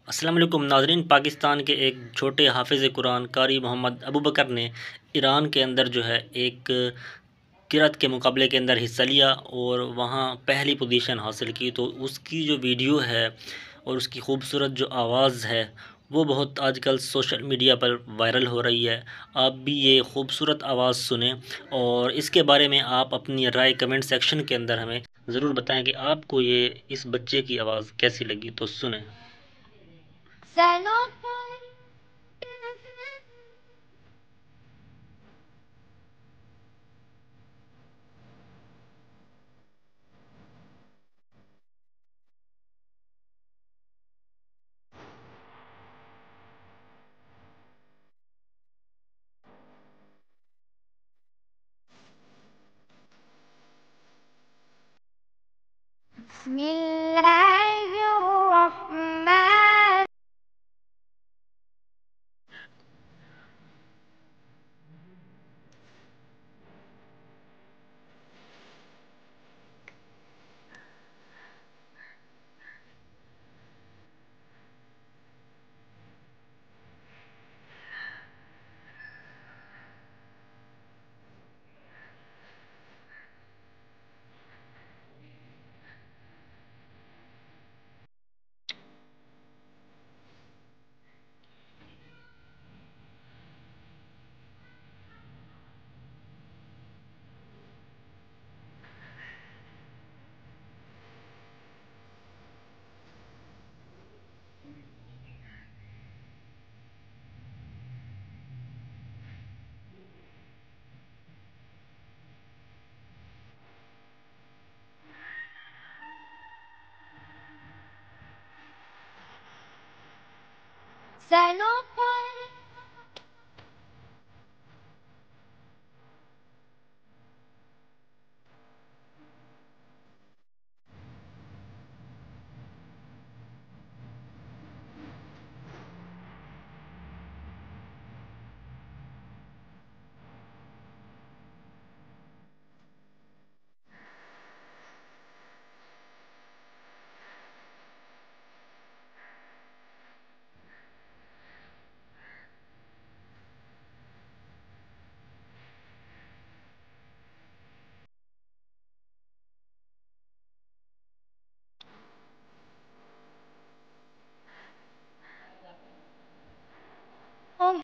अस्सलाम वालेकुम नाज़रीन। पाकिस्तान के एक छोटे हाफिज़ कुरान कारी मोहम्मद अबू बकर ने ईरान के अंदर जो है एक किरात के मुकाबले के अंदर हिस्सा लिया और वहाँ पहली पोजीशन हासिल की। तो उसकी जो वीडियो है और उसकी खूबसूरत जो आवाज़ है वो बहुत आजकल सोशल मीडिया पर वायरल हो रही है। आप भी ये खूबसूरत आवाज़ सुने और इसके बारे में आप अपनी राय कमेंट सेक्शन के अंदर हमें ज़रूर बताएं कि आपको ये इस बच्चे की आवाज़ कैसी लगी। तो सुने। بسم الله الرحمن. سنقرأ